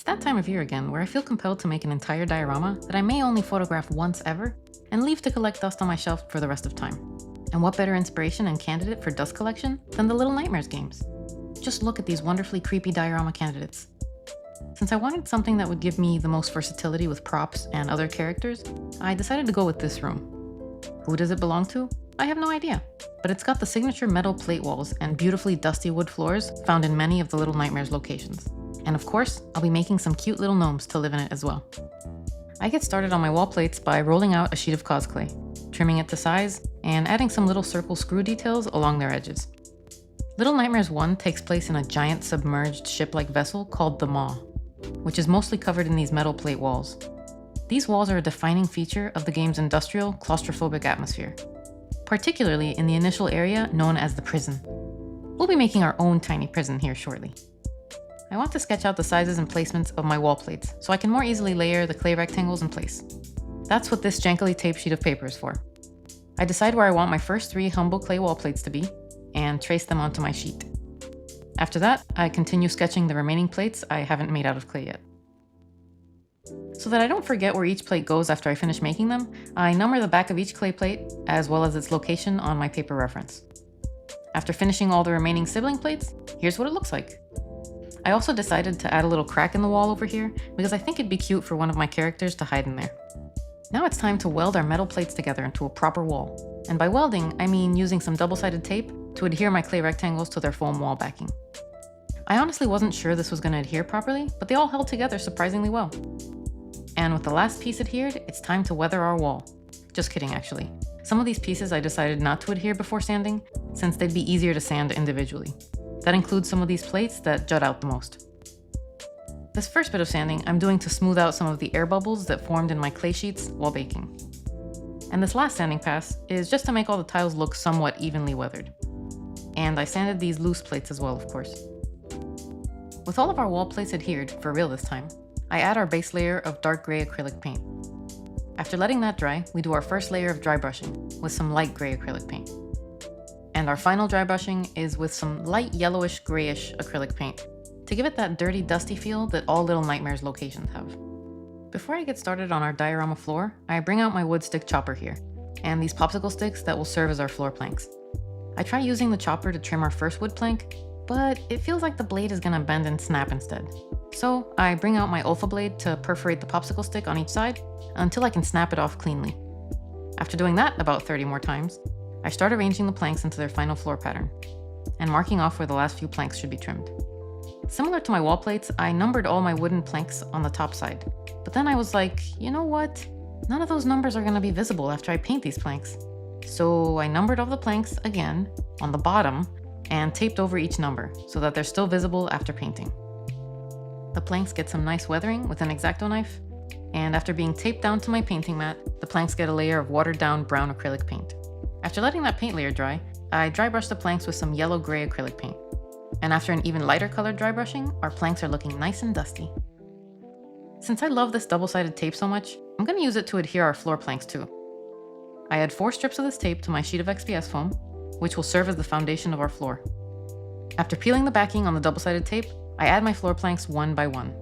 It's that time of year again where I feel compelled to make an entire diorama that I may only photograph once ever and leave to collect dust on my shelf for the rest of time. And what better inspiration and candidate for dust collection than the Little Nightmares games? Just look at these wonderfully creepy diorama candidates. Since I wanted something that would give me the most versatility with props and other characters, I decided to go with this room. Who does it belong to? I have no idea, but it's got the signature metal plate walls and beautifully dusty wood floors found in many of the Little Nightmares locations. And of course, I'll be making some cute little gnomes to live in it as well. I get started on my wall plates by rolling out a sheet of Cosclay, trimming it to size, and adding some little circle screw details along their edges. Little Nightmares 1 takes place in a giant submerged ship-like vessel called the Maw, which is mostly covered in these metal plate walls. These walls are a defining feature of the game's industrial, claustrophobic atmosphere, particularly in the initial area known as the prison. We'll be making our own tiny prison here shortly. I want to sketch out the sizes and placements of my wall plates so I can more easily layer the clay rectangles in place. That's what this jankily taped sheet of paper is for. I decide where I want my first 3 humble clay wall plates to be and trace them onto my sheet. After that, I continue sketching the remaining plates I haven't made out of clay yet. So that I don't forget where each plate goes after I finish making them, I number the back of each clay plate as well as its location on my paper reference. After finishing all the remaining sibling plates, here's what it looks like. I also decided to add a little crack in the wall over here because I think it'd be cute for one of my characters to hide in there. Now it's time to weld our metal plates together into a proper wall. And by welding, I mean using some double-sided tape to adhere my clay rectangles to their foam wall backing. I honestly wasn't sure this was going to adhere properly, but they all held together surprisingly well. And with the last piece adhered, it's time to weather our wall. Just kidding, actually. Some of these pieces I decided not to adhere before sanding, since they'd be easier to sand individually. That includes some of these plates that jut out the most. This first bit of sanding I'm doing to smooth out some of the air bubbles that formed in my clay sheets while baking. And this last sanding pass is just to make all the tiles look somewhat evenly weathered. And I sanded these loose plates as well, of course. With all of our wall plates adhered, for real this time, I add our base layer of dark gray acrylic paint. After letting that dry, we do our first layer of dry brushing with some light gray acrylic paint. And our final dry brushing is with some light yellowish grayish acrylic paint to give it that dirty, dusty feel that all Little Nightmares locations have. Before I get started on our diorama floor, I bring out my wood stick chopper here, and these popsicle sticks that will serve as our floor planks. I try using the chopper to trim our first wood plank, but it feels like the blade is gonna bend and snap instead. So I bring out my Olfa blade to perforate the popsicle stick on each side until I can snap it off cleanly. After doing that about 30 more times, I start arranging the planks into their final floor pattern, and marking off where the last few planks should be trimmed. Similar to my wall plates, I numbered all my wooden planks on the top side, but then I was like, you know what? None of those numbers are going to be visible after I paint these planks. So I numbered all the planks again on the bottom and taped over each number so that they're still visible after painting. The planks get some nice weathering with an X-Acto knife, and after being taped down to my painting mat, the planks get a layer of watered down brown acrylic paint. After letting that paint layer dry, I dry brush the planks with some yellow-gray acrylic paint. And after an even lighter colored dry brushing, our planks are looking nice and dusty. Since I love this double-sided tape so much, I'm going to use it to adhere our floor planks too. I add 4 strips of this tape to my sheet of XPS foam, which will serve as the foundation of our floor. After peeling the backing on the double-sided tape, I add my floor planks one by one.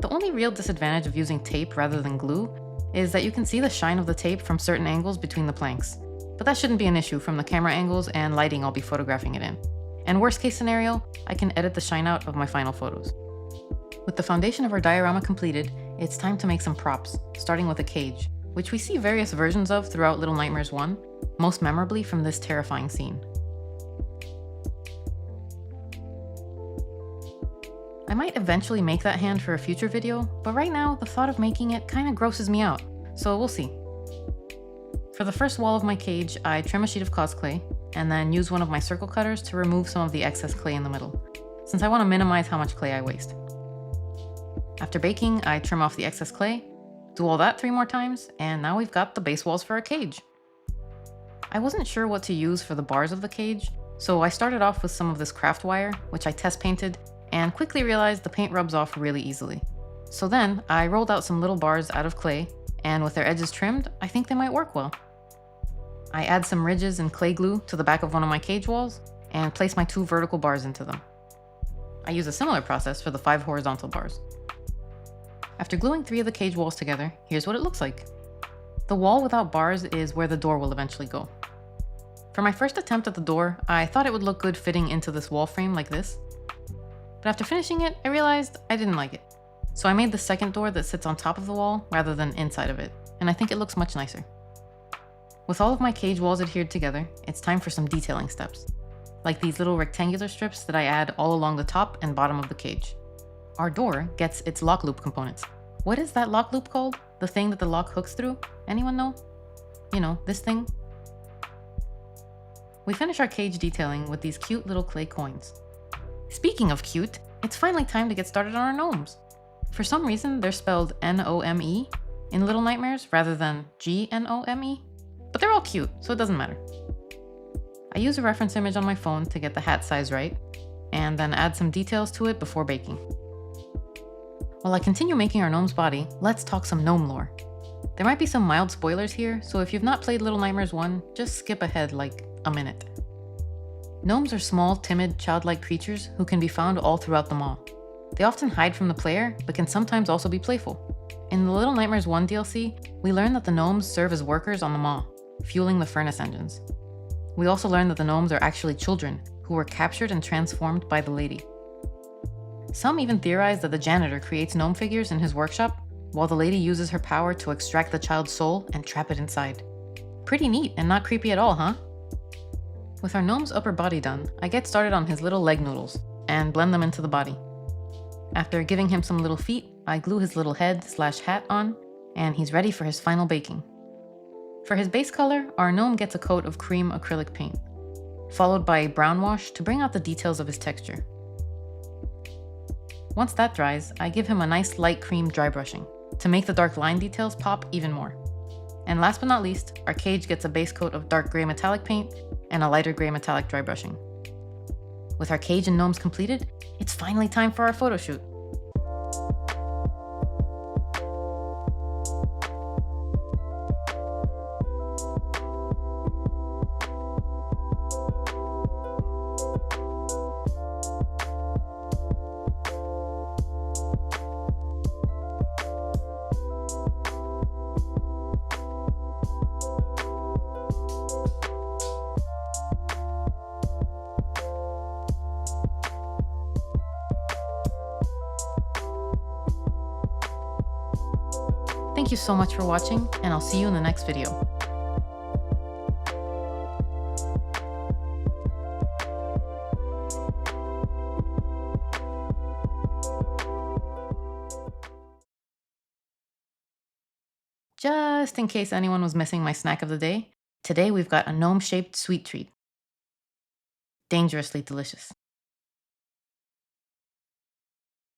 The only real disadvantage of using tape rather than glue is that you can see the shine of the tape from certain angles between the planks. But that shouldn't be an issue from the camera angles and lighting I'll be photographing it in. And worst case scenario, I can edit the shine out of my final photos. With the foundation of our diorama completed, it's time to make some props, starting with a cage, which we see various versions of throughout Little Nightmares 1, most memorably from this terrifying scene. I might eventually make that hand for a future video, but right now the thought of making it kinda grosses me out, so we'll see. For the first wall of my cage, I trim a sheet of Cosclay, and then use one of my circle cutters to remove some of the excess clay in the middle, since I want to minimize how much clay I waste. After baking, I trim off the excess clay, do all that 3 more times, and now we've got the base walls for our cage. I wasn't sure what to use for the bars of the cage, so I started off with some of this craft wire, which I test painted, and quickly realized the paint rubs off really easily. So then, I rolled out some little bars out of clay, and with their edges trimmed, I think they might work well. I add some ridges and clay glue to the back of one of my cage walls, and place my 2 vertical bars into them. I use a similar process for the 5 horizontal bars. After gluing 3 of the cage walls together, here's what it looks like. The wall without bars is where the door will eventually go. For my first attempt at the door, I thought it would look good fitting into this wall frame like this. But after finishing it, I realized I didn't like it. So I made the second door that sits on top of the wall rather than inside of it, and I think it looks much nicer. With all of my cage walls adhered together, it's time for some detailing steps, like these little rectangular strips that I add all along the top and bottom of the cage. Our door gets its lock loop components. What is that lock loop called? The thing that the lock hooks through? Anyone know? You know, this thing? We finish our cage detailing with these cute little clay coins. Speaking of cute, it's finally time to get started on our gnomes. For some reason, they're spelled N-O-M-E in Little Nightmares rather than G-N-O-M-E, but they're all cute, so it doesn't matter. I use a reference image on my phone to get the hat size right, and then add some details to it before baking. While I continue making our gnome's body, let's talk some gnome lore. There might be some mild spoilers here, so if you've not played Little Nightmares 1, just skip ahead like a minute. Gnomes are small, timid, childlike creatures who can be found all throughout the mall. They often hide from the player, but can sometimes also be playful. In the Little Nightmares 1 DLC, we learn that the gnomes serve as workers on the mall, fueling the furnace engines. We also learn that the gnomes are actually children who were captured and transformed by the lady. Some even theorize that the janitor creates gnome figures in his workshop, while the lady uses her power to extract the child's soul and trap it inside. Pretty neat and not creepy at all, huh? With our gnome's upper body done, I get started on his little leg noodles and blend them into the body. After giving him some little feet, I glue his little head/hat on, and he's ready for his final baking. For his base color, our gnome gets a coat of cream acrylic paint, followed by a brown wash to bring out the details of his texture. Once that dries, I give him a nice light cream dry brushing to make the dark line details pop even more. And last but not least, our cage gets a base coat of dark gray metallic paint and a lighter gray metallic dry brushing. With our cage and gnomes completed, it's finally time for our photo shoot. Thank you so much for watching, and I'll see you in the next video. Just in case anyone was missing my snack of the day, today we've got a gnome-shaped sweet treat. Dangerously delicious.